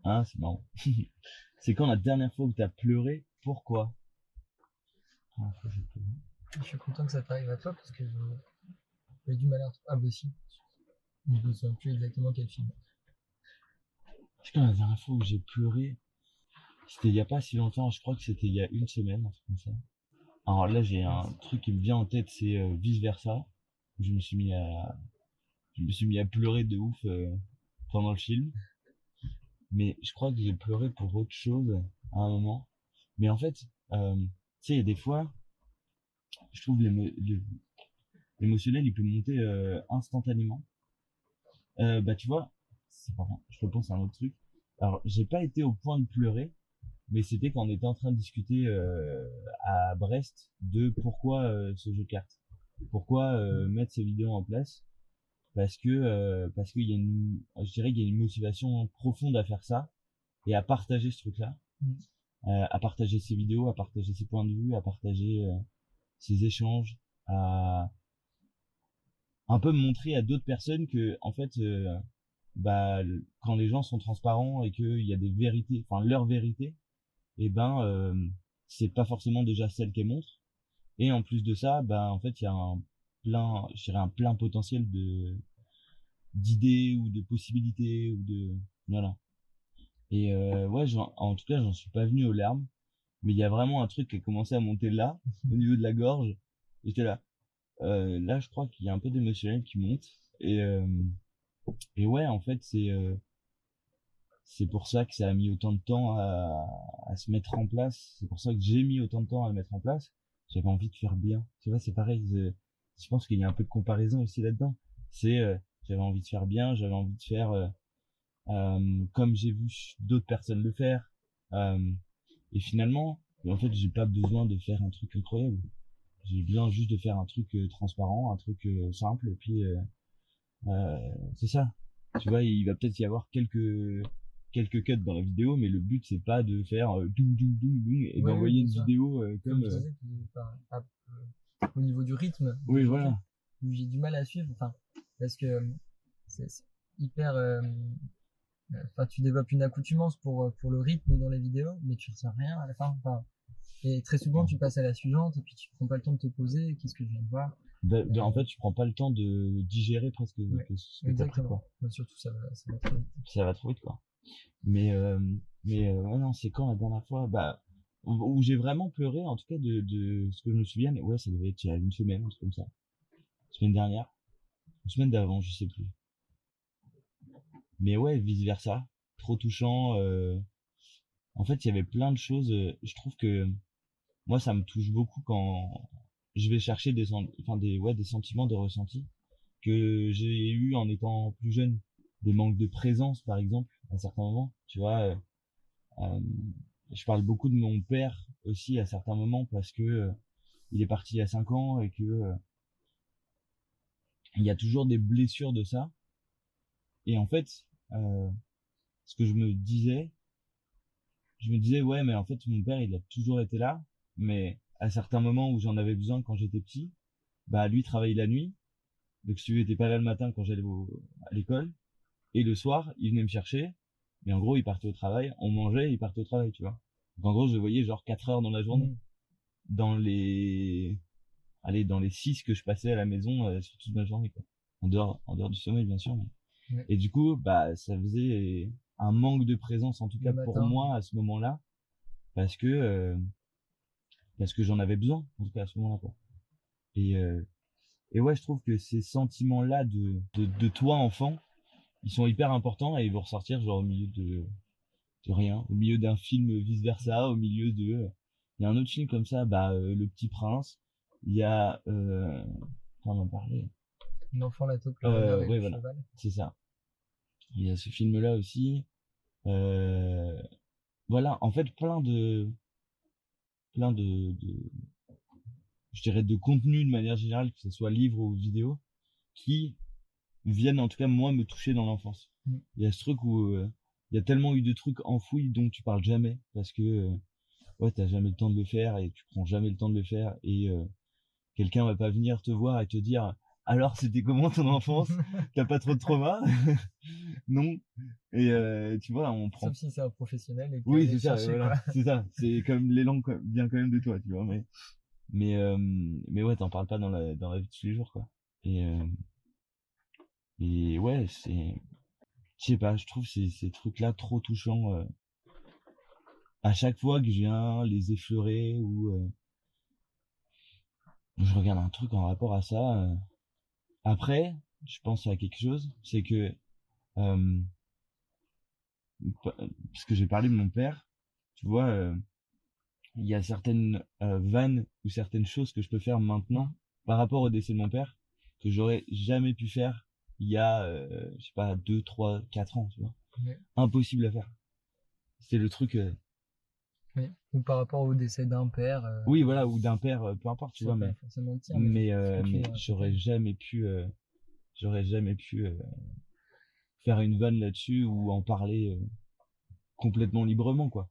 Ah, c'est marrant. C'est quand la dernière fois où t'as pleuré? Pourquoi? La dernière fois que j'ai pleuré. Je suis content que ça t'arrive à toi parce que j'ai du mal à retrouver. Ah, bah si. Je me souviens plus exactement quel film. Je crois que la dernière fois où j'ai pleuré, c'était il y a pas si longtemps, je crois que c'était il y a une semaine, un truc comme ça. Alors là, j'ai un truc qui me vient en tête, c'est Vice Versa. Je me suis mis à, je me suis mis à pleurer de ouf pendant le film. Mais je crois que j'ai pleuré pour autre chose à un moment. Mais en fait, tu sais, il y a des fois, je trouve l'émotionnel, il peut monter instantanément. Bah tu vois, pardon, je repense à un autre truc. Alors, j'ai pas été au point de pleurer, mais c'était quand on était en train de discuter à Brest de pourquoi ce jeu de cartes. Pourquoi mettre ces vidéos en place? Parce qu'il y a je dirais qu'il y a une motivation profonde à faire ça et à partager ce truc-là, Mm. à partager ses vidéos, à partager ses points de vue, à partager ses échanges, à un peu montrer à d'autres personnes que en fait bah quand les gens sont transparents et qu'il y a des vérités, enfin leur vérité, et ben c'est pas forcément déjà celle qu'elles montrent. Et en plus de ça, bah en fait il y a je dirais un plein potentiel de d'idées ou de possibilités ou de voilà. Et ouais, en tout cas, j'en suis pas venu aux larmes, mais il y a vraiment un truc qui a commencé à monter là, au niveau de la gorge. Et j'étais là. Là, je crois qu'il y a un peu d'émotionnel qui monte. Et, euh, et ouais, en fait, c'est pour ça que ça a mis autant de temps à se mettre en place. C'est pour ça que j'ai mis autant de temps à le mettre en place. J'avais envie de faire bien. Tu vois, c'est pareil. Je pense qu'il y a un peu de comparaison aussi là-dedans. C'est j'avais envie de faire bien, j'avais envie de faire comme j'ai vu d'autres personnes le faire. Euh, et finalement, en fait, j'ai pas besoin de faire un truc incroyable. J'ai besoin juste de faire un truc transparent, un truc simple, et puis c'est ça. Tu vois, il va peut-être y avoir quelques cuts dans la vidéo, mais le but c'est pas de faire doum doum doum doum et Oui, oui, d'envoyer bien une sûr. vidéo Comme comme je disais, au niveau du rythme oui d'aujourd'hui, voilà. où j'ai du mal à suivre, enfin, parce que c'est hyper. Enfin, tu développes une accoutumance pour le rythme dans les vidéos, mais tu retiens rien à la fin. Enfin, et très souvent, tu passes à la suivante et puis tu prends pas le temps de te poser. Qu'est-ce que je viens de voir? En fait, tu prends pas le temps de digérer presque Ouais, ce que t'as pris exactement. quoi. Bah, surtout, ça va trop vite. Ça va trop vite quoi. Mais, ouais, non, c'est quand la dernière fois bah, où j'ai vraiment pleuré, en tout cas de ce que je me souviens, ouais, ça devait être il y a une semaine, un truc comme ça. Semaine dernière, une semaine d'avant, je sais plus. Mais ouais, vice versa. Trop touchant. En fait, il y avait plein de choses. Je trouve que moi, ça me touche beaucoup quand je vais chercher ouais, des sentiments, des ressentis que j'ai eu en étant plus jeune. Des manques de présence, par exemple, à certains moments. Tu vois, Euh, je parle beaucoup de mon père aussi à certains moments parce que il est parti il y a 5 ans et que il y a toujours des blessures de ça. Et en fait, euh, ce que je me disais ouais, mais en fait mon père il a toujours été là, mais à certains moments où j'en avais besoin quand j'étais petit, bah lui travaillait la nuit, donc si tu veux, il était pas là le matin quand à l'école, et le soir il venait me chercher, mais en gros il partait au travail, on mangeait, il partait au travail, tu vois. Donc en gros je le voyais genre 4 heures dans la journée. Mm. Dans les dans les 6 que je passais à la maison sur toute ma journée quoi. En dehors du sommeil bien sûr. Ouais. Et du coup bah ça faisait un manque de présence en tout Le cas pour matin. moi à ce moment-là parce que euh, parce que j'en avais besoin en tout cas à ce moment-là quoi. Et et ouais je trouve que ces sentiments là de toi enfant ils sont hyper importants et ils vont ressortir genre au milieu de rien, au milieu d'un film vice versa, au milieu de il y a un autre film comme ça bah Le Petit Prince, il y a on en parlait. L'enfant, la taupe, le renard et Ouais, le voilà, cheval. c'est ça. Il y a ce film-là aussi. Euh, voilà, en fait, plein je dirais, de contenu de manière générale, que ce soit livre ou vidéo, qui viennent, en tout cas, moi, me toucher dans l'enfance. Mm. Il y a ce truc où il y a tellement eu de trucs enfouis dont tu parles jamais, parce que, ouais, t'as jamais le temps de le faire et tu prends jamais le temps de le faire et quelqu'un va pas venir te voir et te dire alors c'était comment ton enfance, t'as pas trop de trauma. non. Et tu vois, on prend. Sauf si c'est un professionnel et que Oui, allé c'est le ça, chercher, voilà, quoi. c'est ça. C'est comme l'élan vient quand même de toi, tu vois. Mais ouais, t'en parles pas dans la vie de tous les jours, quoi. Et et ouais, je sais pas, je trouve ces trucs-là trop touchants. À chaque fois que je viens les effleurer ou je regarde un truc en rapport à ça. Après, je pense à quelque chose, c'est que euh, parce que j'ai parlé de mon père, tu vois, il y a certaines vannes ou certaines choses que je peux faire maintenant Mhm. par rapport au décès de mon père que j'aurais jamais pu faire il y a, je sais pas, 2, 3, 4 ans, tu vois. Ouais. Impossible à faire. C'est le truc, Ouais. Ou par rapport au décès d'un père, oui, voilà, ou d'un père, peu importe, tu c'est vois, pas forcément le tien, mais ce que tu mais racontais. j'aurais jamais pu faire une vanne là-dessus ou en parler complètement librement, quoi.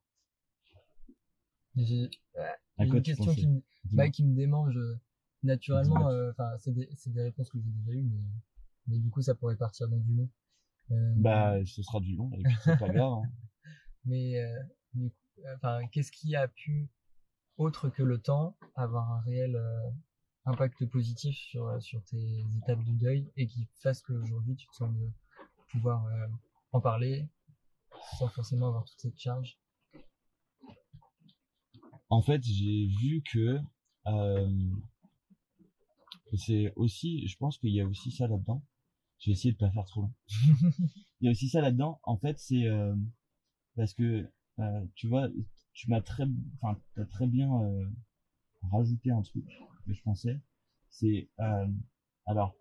J'ai ouais, À j'ai quoi une tu question pensais? Dis-moi. qui me démange Dis-moi naturellement. tout. Enfin, c'est des réponses que j'ai déjà eues, mais du coup, ça pourrait partir dans du long. Euh, Bah, ce sera du long, et puis c'est pas grave, hein. mais du coup, enfin, qu'est-ce qui a pu, autre que le temps, avoir un réel impact positif sur tes étapes du deuil et qui fasse qu'aujourd'hui, tu te sens de pouvoir en parler sans forcément avoir toute cette charge? En fait, j'ai vu que euh, c'est aussi, je pense qu'il y a aussi ça là-dedans. Je vais essayer de pas faire trop long. Il y a aussi ça là-dedans. En fait, c'est parce que tu vois, t'as très bien rajouté un truc que je pensais. C'est alors,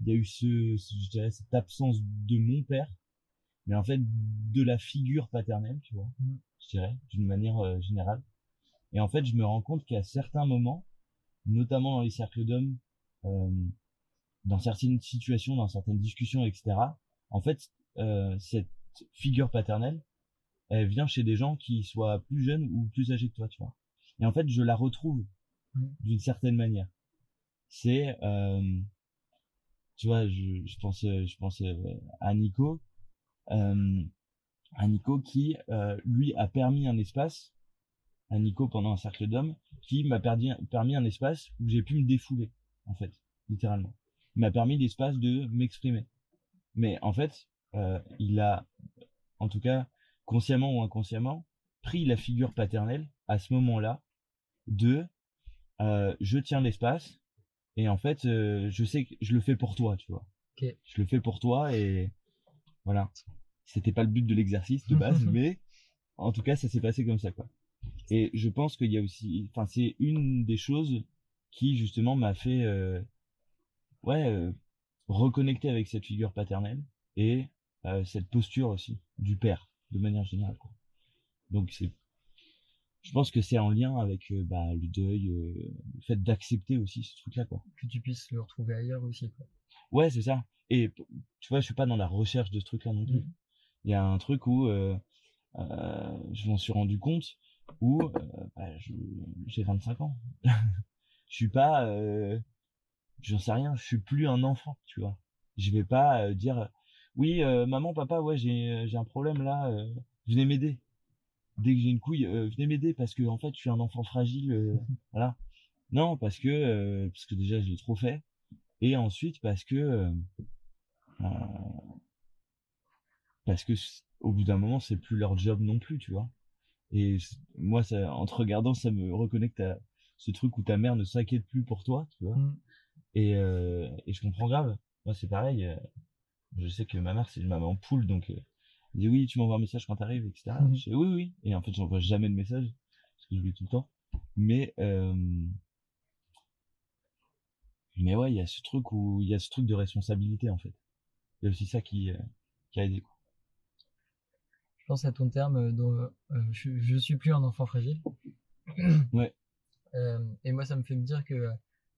il y a eu je dirais, cette absence de mon père, mais en fait de la figure paternelle, tu vois, Mm. je dirais, d'une manière générale. Et en fait, je me rends compte qu'à certains moments, notamment dans les cercles d'hommes, euh, dans certaines situations, dans certaines discussions, etc., en fait, cette figure paternelle, elle vient chez des gens qui soient plus jeunes ou plus âgés que toi, tu vois. Et en fait, je la retrouve Mm. d'une certaine manière. C'est, tu vois, je pense euh, à Nico qui, lui, a permis un espace, à Nico pendant un cercle d'hommes, qui m'a permis un espace où j'ai pu me défouler, en fait, littéralement. Il m'a permis l'espace de m'exprimer. Mais en fait, il a, en tout cas, consciemment ou inconsciemment, pris la figure paternelle à ce moment-là de je tiens l'espace et en fait, je sais que je le fais pour toi, tu vois. Ok. Je le fais pour toi et voilà. C'était pas le but de l'exercice de base, mais en tout cas, ça s'est passé comme ça, quoi. Et je pense qu'il y a aussi, enfin, c'est une des choses qui justement m'a fait, ouais, reconnecter avec cette figure paternelle et cette posture aussi du père, de manière générale, quoi. Donc je pense que c'est en lien avec bah, le deuil, le fait d'accepter aussi ce truc-là, quoi. Que tu puisses le retrouver ailleurs aussi, quoi. Ouais, c'est ça. Et tu vois, je suis pas dans la recherche de ce truc-là non plus. Mm. Il y a un truc où je m'en suis rendu compte où bah, j'ai 25 ans. Je suis pas, j'en sais rien, je suis plus un enfant, tu vois. Je vais pas dire, oui, maman, papa, ouais, j'ai un problème là, venez m'aider. Dès que j'ai une couille, venez m'aider parce que en fait, je suis un enfant fragile, voilà. Non, parce que déjà, je l'ai trop fait. Et ensuite, euh, parce que au bout d'un moment, c'est plus leur job non plus, tu vois. Et moi, ça, en te regardant, ça me reconnecte à ce truc où ta mère ne s'inquiète plus pour toi, tu vois. Mm. Et je comprends grave. Moi, c'est pareil. Je sais que ma mère, c'est une maman poule, donc elle dit oui, tu m'envoies un message quand t'arrives, etc. Je dis oui, oui. Et en fait, j'envoie jamais de message parce que je l'ai tout le temps. Mais mais ouais, il y a ce truc où il y a ce truc de responsabilité en fait. Il y a aussi ça qui a aidé, quoi. Je pense à ton terme je suis plus un enfant fragile. Ouais, Et moi, ça me fait me dire que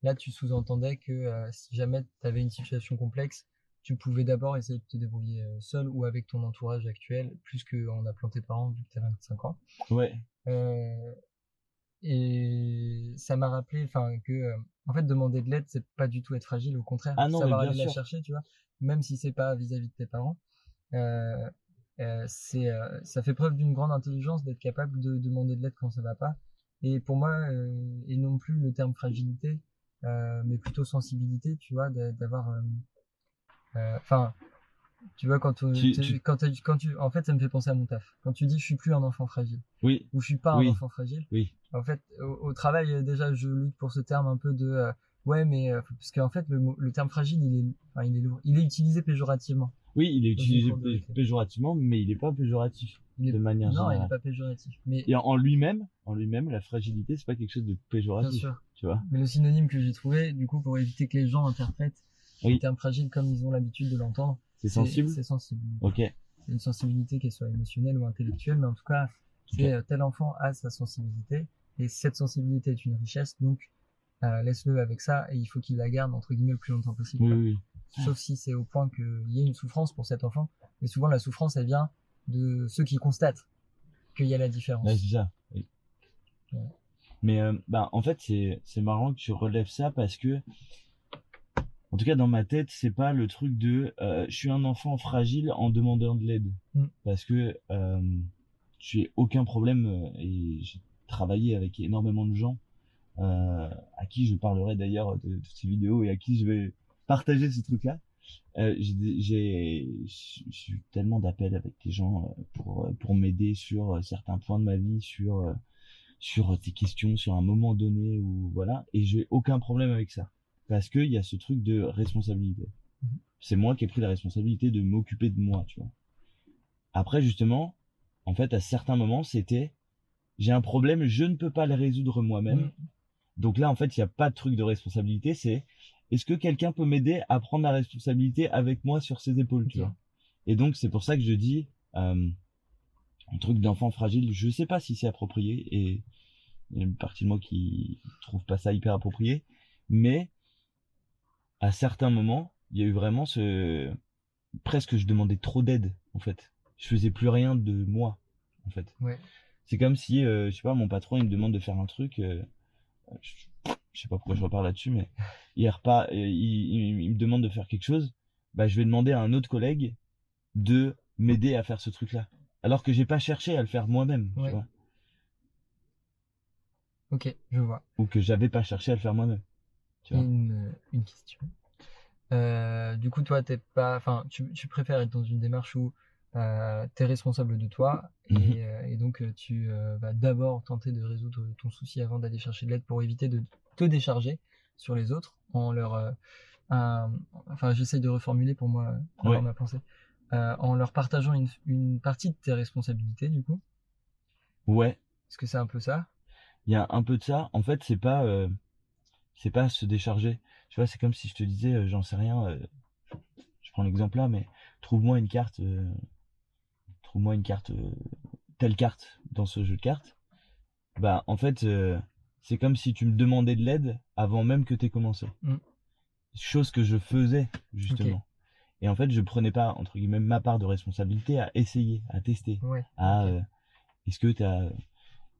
là, tu sous-entendais que si jamais tu avais une situation complexe, tu pouvais d'abord essayer de te débrouiller seul ou avec ton entourage actuel, plus qu'en appelant tes parents, vu que tu as 25 ans. ouais. Euh, et ça m'a rappelé, enfin, que en fait, demander de l'aide, c'est pas du tout être fragile, au contraire, Ah non, mais savoir bien aller la sûr. chercher, tu vois, même si c'est pas vis-à-vis de tes parents. ça fait preuve d'une grande intelligence d'être capable de demander de l'aide quand ça va pas. Et pour moi, et non plus le terme fragilité, mais plutôt sensibilité, tu vois, d'avoir, enfin, tu vois, Tu, tu, en fait, ça me fait penser à mon taf. Quand tu dis je suis plus un enfant fragile, oui, ou je suis pas un oui, enfant fragile, oui, en fait, au travail, déjà, je lutte pour ce terme un peu de, ouais, mais, parce qu'en fait, le terme fragile, enfin, il est lourd. Il est utilisé péjorativement oui, il est dans une utilisé cour de récré. péjorativement, mais il n'est pas péjoratif de manière Non, il est générale. pas péjoratif. Mais, Et en lui-même, la fragilité, c'est pas quelque chose de bien péjoratif, sûr. tu vois. Mais le synonyme que j'ai trouvé, du coup, pour éviter que les gens interprètent le Oui, terme fragile comme ils ont l'habitude de l'entendre, c'est sensible. c'est sensible. Ok, C'est une sensibilité qu'elle soit émotionnelle ou intellectuelle, mais en tout cas, c'est ok. tel enfant a sa sensibilité, et cette sensibilité est une richesse, donc laisse-le avec ça, et il faut qu'il la garde, entre guillemets, le plus longtemps possible, Oui, quoi. oui, Sauf si c'est au point qu'il y ait une souffrance pour cet enfant, mais souvent la souffrance, elle vient de ceux qui constatent qu'il y a la oui. Ouais, c'est différence. ça. Oui. Ouais. Mais bah, en fait, c'est marrant que tu relèves ça parce que, en tout cas, dans ma tête, c'est pas le truc de je suis un enfant fragile en demandant de l'aide. Mm. Parce que j'ai aucun problème et j'ai travaillé avec énormément de gens à qui je parlerai d'ailleurs de ces vidéos et à qui je vais partager ce truc-là. J'ai eu tellement d'appels avec des gens pour m'aider sur certains points de ma vie, sur tes questions, sur un moment donné ou voilà, et j'ai aucun problème avec ça parce qu'il y a ce truc de responsabilité. Mhm. C'est moi qui ai pris la responsabilité de m'occuper de moi, tu vois. Après, justement, en fait, à certains moments, c'était j'ai un problème, je ne peux pas le résoudre moi-même. Mm. Donc là, en fait, il n'y a pas de truc de responsabilité, c'est est-ce que quelqu'un peut m'aider à prendre la responsabilité avec moi sur ses épaules, tu Ok. vois. Et donc, c'est pour ça que je dis un truc d'enfant fragile, je sais pas si c'est approprié, et il y a une partie de moi qui trouve pas ça hyper approprié, mais à certains moments, il y a eu vraiment ce presque je demandais trop d'aide en fait. Je faisais plus rien de moi en fait. Ouais. C'est comme si je sais pas mon patron il me demande de faire un truc je sais pas pourquoi je reparle là-dessus mais il me demande de faire quelque chose, bah je vais demander à un autre collègue de m'aider à faire ce truc-là alors que j'ai pas cherché à le faire moi-même, tu Ouais. vois, Ok, je vois. ou que j'avais pas cherché à le faire moi-même, tu Et vois. une question. Du coup, toi, t'es pas, enfin, tu préfères être dans une démarche où tu es responsable de toi et donc tu vas d'abord tenter de résoudre ton souci avant d'aller chercher de l'aide pour éviter de te décharger sur les autres en leur, enfin, j'essaye de reformuler pour moi avoir Ouais, ma pensée, en leur partageant une partie de tes responsabilités, du coup. ouais, Est-ce que c'est un peu ça? il y a un peu de ça. En fait, c'est pas se décharger. Tu vois, c'est comme si je te disais, j'en sais rien, je prends l'exemple là, mais trouve-moi une carte, trouve-moi une carte, telle carte dans ce jeu de cartes. Bah, en fait, c'est comme si tu me demandais de l'aide avant même que t'aies commencé. Mm. Chose que je faisais, Ok, justement. Et en fait, je prenais pas, entre guillemets, ma part de responsabilité à essayer, à tester, ouais, à, ok. est-ce que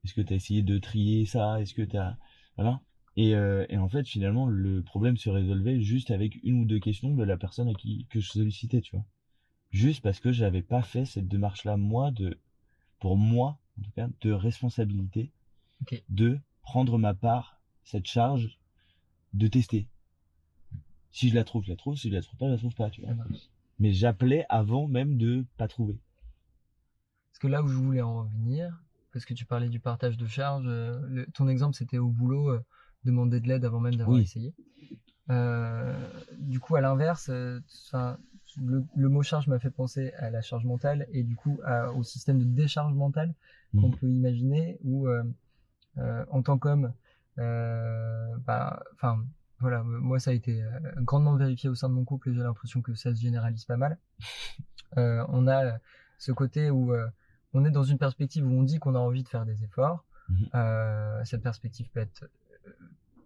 est-ce que t'as essayé de trier ça, est-ce que t'as, voilà. Et en fait, finalement, le problème se résolvait juste avec une ou deux questions de la personne à qui, que je sollicitais, tu vois. Juste parce que j'avais pas fait cette démarche-là, moi, pour moi, en tout cas, de responsabilité, Ok, de prendre ma part, cette charge, de tester. Si je la trouve, je la trouve. Si je la trouve pas, je la trouve pas, tu vois. ça marche. Mais j'appelais avant même de pas trouver. Parce que là où je voulais en revenir, parce que tu parlais du partage de charges, ton exemple c'était au boulot, demander de l'aide avant même d'avoir Oui, essayé. Du coup, à l'inverse, enfin, le mot charge m'a fait penser à la charge mentale et du coup au système de décharge mentale qu'on mhm, peut imaginer où, en tant qu'homme, enfin, voilà, moi ça a été grandement vérifié au sein de mon couple et j'ai l'impression que ça se généralise pas mal. On a ce côté où on est dans une perspective où on dit qu'on a envie de faire des efforts. mhm. Cette perspective peut être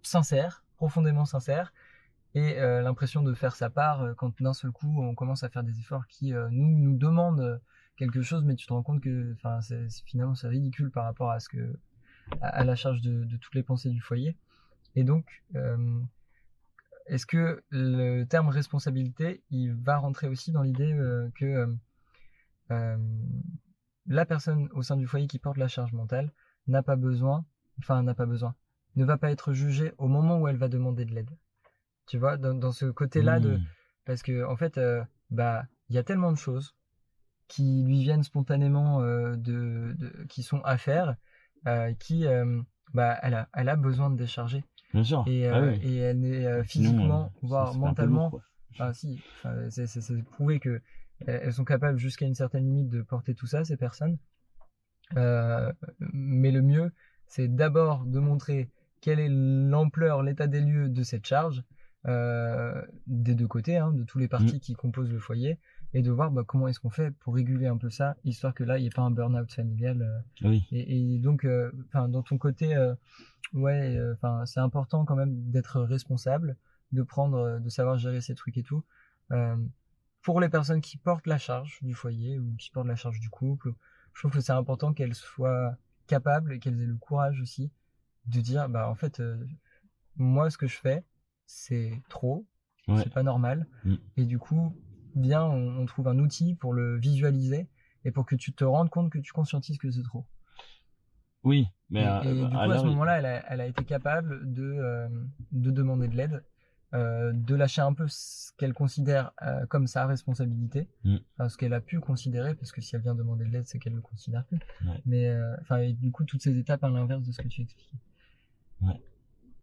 sincère, profondément sincère, et l'impression de faire sa part quand d'un seul coup on commence à faire des efforts qui nous demandent quelque chose, mais tu te rends compte que finalement c'est ridicule par rapport à à la charge de toutes les pensées du foyer. Et donc, est-ce que le terme responsabilité, il va rentrer aussi dans l'idée que euh, la personne au sein du foyer qui porte la charge mentale n'a pas besoin, ne va pas être jugée au moment où elle va demander de l'aide. Tu vois, dans ce côté-là parce que en fait, il y a tellement de choses qui lui viennent spontanément qui sont à faire, elle a besoin de décharger. Bien sûr. Et elle est physiquement, voire c'est un peu lourd, mentalement, quoi. c'est prouvé que elles sont capables jusqu'à une certaine limite de porter tout ça, ces personnes. Mais le mieux, c'est d'abord de montrer quelle est l'ampleur, l'état des lieux de cette charge, des deux côtés, hein, de tous les parties qui composent le foyer, et de voir comment est-ce qu'on fait pour réguler un peu ça, histoire que là, il n'y ait pas un burn-out familial. Oui. Et donc, dans ton côté, c'est important quand même d'être responsable, de savoir gérer ces trucs et tout. Pour les personnes qui portent la charge du foyer ou qui portent la charge du couple, je trouve que c'est important qu'elles soient capables et qu'elles aient le courage aussi de dire, en fait, moi, ce que je fais, c'est trop, c'est pas normal. Et du coup, bien, on trouve un outil pour le visualiser et pour que tu te rendes compte que tu conscientises que c'est trop. Oui, mais et du coup, à ce moment-là, elle a été capable de demander de l'aide, de lâcher un peu ce qu'elle considère comme sa responsabilité, ce qu'elle a pu considérer, parce que si elle vient demander de l'aide, c'est qu'elle le considère plus. Mais et du coup, toutes ces étapes à l'inverse de ce que tu expliquais. Ouais.